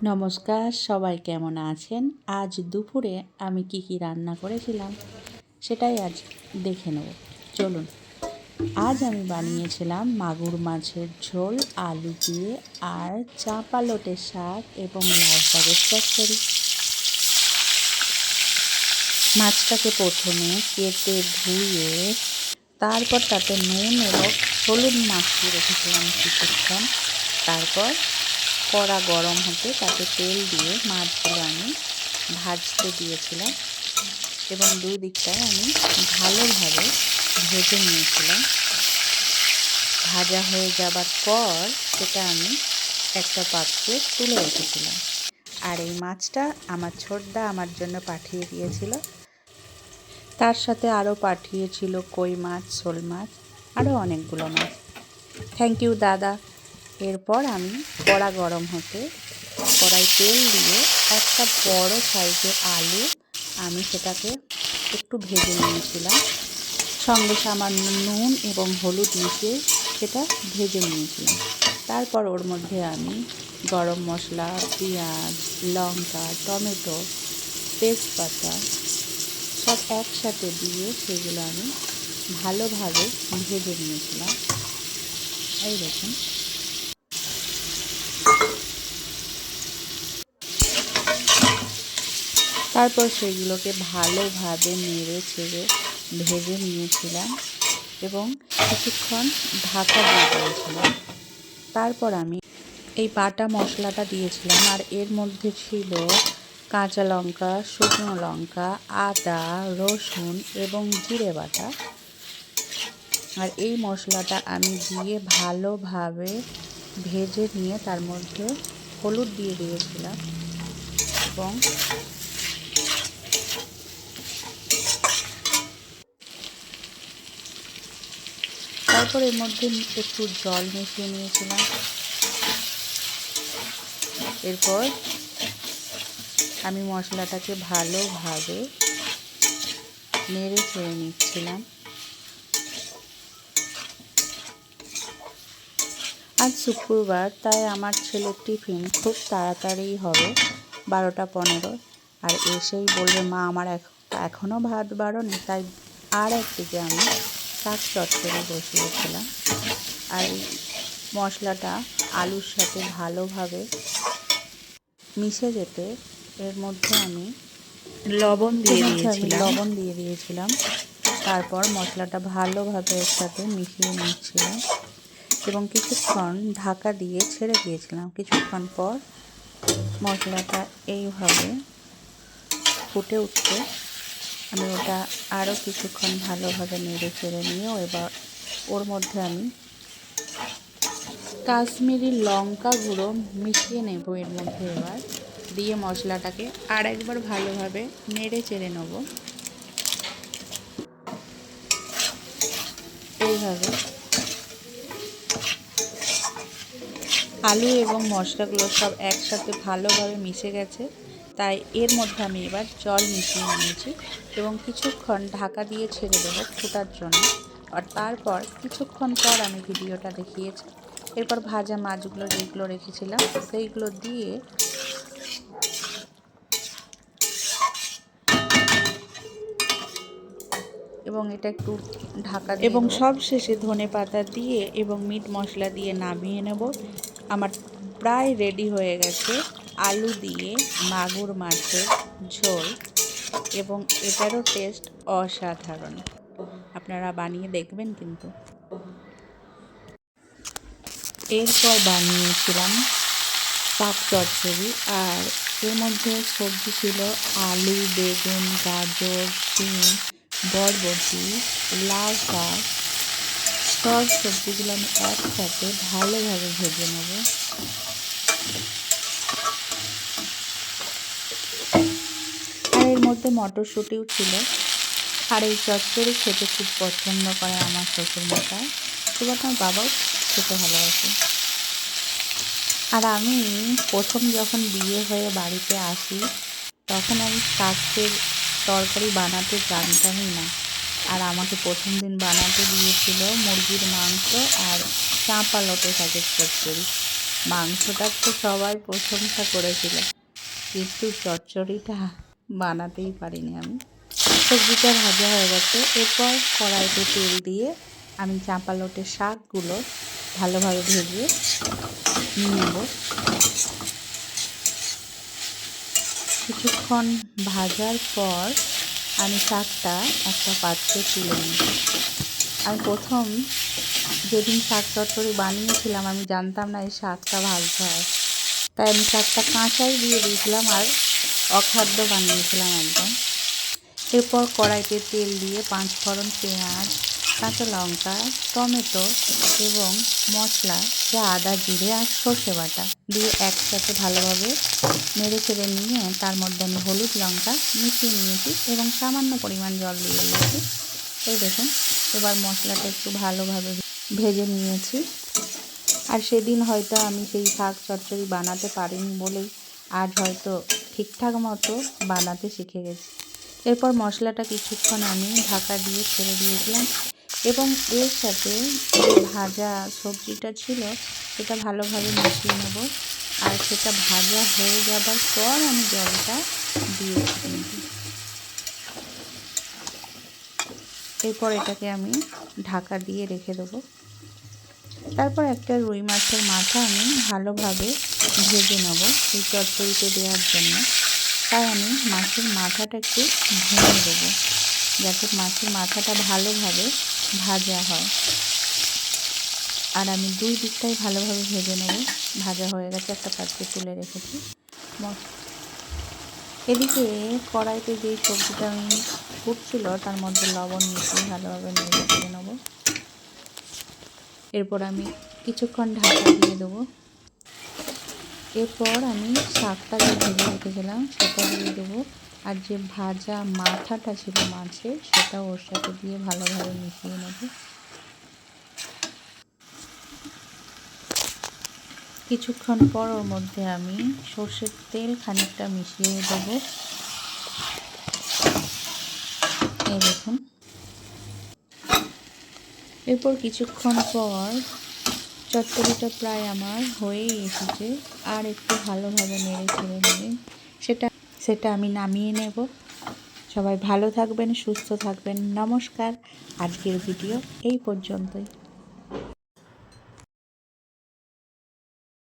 নমস্কার, সবাই কেমন আছেন? আজ দুপুরে আমি কি রান্না করেছিলাম সেটাই আজ দেখে নেব। চলুন। আজ আমি বানিয়েছিলাম মাগুর মাছের ঝোল আলু দিয়ে আর চাঁপা লোটের শাক এবং লাউ শাকের চচ্চড়ি। মাছটাকে প্রথমে কেটে ধুয়ে তারপর তাতে নুন এবং হলুদ মাখিয়ে রেখেছিলাম কিছুক্ষণ। তারপর কড়া গরম হতে তাতে তেল দিয়ে মাছগুলো আমি ভাজতে দিয়েছিলাম এবং দুই দিকটায় আমি ভালোভাবে ভেজে নিয়েছিলাম। ভাজা হয়ে যাবার পর সেটা আমি একটা পাত্রে তুলে রেখেছিলাম। আর এই মাছটা আমার ছোটদা আমার জন্য পাঠিয়ে দিয়েছিল। তার সাথে আরও পাঠিয়েছিল কই মাছ, শোল মাছ, আরও অনেকগুলো মাছ। থ্যাংক ইউ দাদা। এরপর আমি কড়া গরম হতে কড়াই তেল দিয়ে একটা বড় সাইজের আলু আমি সেটাকে একটু ভেজে নিয়েছিলাম। সঙ্গে সামান্য নুন এবং হলুদ মিশিয়ে সেটা ভেজে নিয়েছিলাম। তারপর ওর মধ্যে আমি গরম মশলা, পেঁয়াজ, লঙ্কা, টমেটো, তেজপাতা সব একসাথে দিয়ে সেগুলো আমি ভালোভাবে ভেজে নিয়েছিলাম। এই দেখুন। তারপর সেগুলোকে ভালোভাবে নেড়ে চেড়ে ভেজে নিয়েছিলাম এবং কিছুক্ষণ ঢাকা দিয়ে দিয়েছিলাম। তারপর আমি এই বাটা মশলাটা দিয়েছিলাম আর এর মধ্যে ছিল কাঁচা লঙ্কা, শুকনো লঙ্কা, আদা, রসুন এবং জিরে বাটা। আর এই মশলাটা আমি দিয়ে ভালোভাবে ভেজে নিয়ে তার মধ্যে হলুদ দিয়ে দিয়েছিলাম এবং তারপর এর মধ্যে একটু জল মিশিয়ে নিয়েছিলাম। এরপর আমি মশলাটাকে ভালোভাবে নেড়ে চেড়ে নিচ্ছিলাম। আজ শুক্রবার, তাই আমার ছেলের টিফিন খুব তাড়াতাড়ি হবে, 12টা 15। আর এসেই বলবে, মা আমার এখনও ভাত বাড়েনি। তাই আর একদিকে আমি শাক চচ্চড়ি বসিয়েছিলাম। আর এই মশলাটা আলুর সাথে ভালোভাবে মিশে যেতে এর মধ্যে আমি লবণ দিয়ে দিয়েছিলাম। তারপর মশলাটা ভালোভাবে এর সাথে মিশিয়ে নিচ্ছিলাম এবং কিছুক্ষণ ঢাকা দিয়ে ছেড়ে দিয়েছিলাম। কিছুক্ষণ পর মশলাটা এইভাবে ফুটে উঠতে আমি ওটা আরও কিছুক্ষণ ভালোভাবে নেড়ে চেড়ে নিয়েও এবার ওর মধ্যে আমি কাশ্মীরি লঙ্কা গুঁড়ো মিশিয়ে নেব এর মধ্যে। এবার দিয়ে মশলাটাকে আর একবার ভালোভাবে নেড়ে চেড়ে নেব। এইভাবে আলু এবং মশলাগুলো সব একসাথে ভালোভাবে মিশে গেছে, তাই এর মধ্যে আমি এবার জল মিশিয়ে নিয়েছি এবং কিছুক্ষণ ঢাকা দিয়ে ছেড়ে দেবো ফোটার জন্য। আর তারপর কিছুক্ষণ পর আমি ভিডিওটা দেখিয়েছি। এরপর ভাজা মাছগুলো যেগুলো রেখেছিলাম সেইগুলো দিয়ে এবং এটা একটু ঢাকা দিয়ে এবং সব শেষে ধনেপাতা দিয়ে এবং মিট মশলা দিয়ে নামিয়ে নেব। আমার প্রায় রেডি হয়ে গেছে আলু দিয়ে মাগুর মাছের ঝোল এবং এটারও টেস্ট অসাধারণ। আপনারা বানিয়ে দেখবেন কিন্তু। এরপর বানিয়েছিলাম শাক চচ্চড়ি আর এর মধ্যে সবজি ছিল আলু, বেগুন, গাজর, শিম, বরবটি, লাউ শাক। সব সবজিগুলো আমি একসাথে ভালোভাবে ভেজে নেব। আর এর মধ্যে মটরশুঁটিও ছিল। আর এই চচ্চড়ি খেতে খুব পছন্দ করে আমার শ্বশুরমশাই, এবার আমার বাবাও খেতে ভালোবাসে। আর আমি প্রথম যখন বিয়ে হয়ে বাড়িতে আসি তখন আমি শাকের তরকারি বানাতে জানতামই না। আর আমাকে প্রথম দিন বানাতে দিয়েছিল মুরগির মাংস আর চাঁপা লোটে শাকের চচ্চড়ি। মাংসটার তো সবাই প্রশংসা করেছিল, কিন্তু চচ্চড়িটা বানাতেই পারিনি আমি। সবজিটা ভাজা হয়ে গেছে। এরপর কড়াইতে তেল দিয়ে আমি চাঁপা লোটের শাকগুলো ভালোভাবে ভেজে নেব। কিছুক্ষণ ভাজার পর আমি শাকটা একটা পাত্রে তুলে নিই। আমি প্রথম যেদিন শাক চচ্চড়ি বানিয়েছিলাম আমি জানতাম না এই শাকটা ভাজতে হয়, তাই আমি শাকটা কাঁচাই দিয়ে দিয়েছিলাম আর অখাদ্য বানিয়েছিলাম একদম। এরপর কড়াইতে তেল দিয়ে 5 ফোড়ন, পেঁয়াজ, কাঁচা লঙ্কা, টমেটো এবং মশলা, যা আদা, জিরে আর সর্ষে বাটা দিয়ে একসাথে ভালোভাবে নেড়ে চেড়ে নিয়ে তার মধ্যে আমি হলুদ, লঙ্কা মিশিয়ে নিয়েছি এবং সামান্য পরিমাণ জল দিয়ে দিয়েছি। এই দেখুন, এবার মশলাটা একটু ভালোভাবে ভেজে নিয়েছি। আর সেদিন হয়তো আমি সেই শাক চচ্চড়ি বানাতে পারিনি বলেই আজ হয়তো ঠিকঠাক মতো বানাতে শিখে গেছি। এরপর মশলাটা কিছুক্ষণ আমি ঢাকা দিয়ে ছেড়ে দিয়েছিলাম এবং এর সাথে যে ভাজা সবজিটা ছিল সেটা ভালোভাবে মিশিয়ে নেব। আর সেটা ভাজা হয়ে যাবার পর আমি জলটা দিয়েছি কিন্তু। এরপর এটাকে আমি ঢাকা দিয়ে রেখে দেবো। তারপর একটা রুই মাছের মাথা আমি ভালোভাবে ভেজে নেব এই চচ্চড়িতে দেওয়ার জন্য। তাই আমি মাছের মাথাটা একটু ভেঙে দেবো যাতে মাছের মাথাটা ভালোভাবে ভাজা হয়। আর আমি দুই দিকটাই ভালোভাবে ভেজে নেব। ভাজা হয়ে গেছে, একটা পাত্রে তুলে রেখেছি। এদিকে কড়াইতে যেই সবজিটা আমি ফুটছিল তার মধ্যে লবণ মিশিয়ে ভালোভাবে নেড়ে চেড়ে নেব। এরপর আমি কিছুক্ষণ ঢাকা দিয়ে দেবো। এরপর আমি শাকটা যে ভেজে রেখেছিলাম সেটা দিয়ে দেবো। আর যে ভাজা মাথাটা ছিল মাছের সেটা ওর সাথে দিয়ে ভালোভাবে মিশিয়ে নেব। কিছুক্ষণ পর ওর মধ্যে আমি সর্ষের তেল খানিকটা মিশিয়ে দেবো। এই দেখুন, এরপর কিছুক্ষণ পর চচ্চড়িটা প্রায় আমার হয়েই এসেছে। আর একটু ভালোভাবে নেড়ে ছেড়ে নিয়ে সেটা আমি নামিয়ে নেব। সবাই ভালো থাকবেন, সুস্থ থাকবেন। নমস্কার। আজকের ভিডিও এই পর্যন্তই।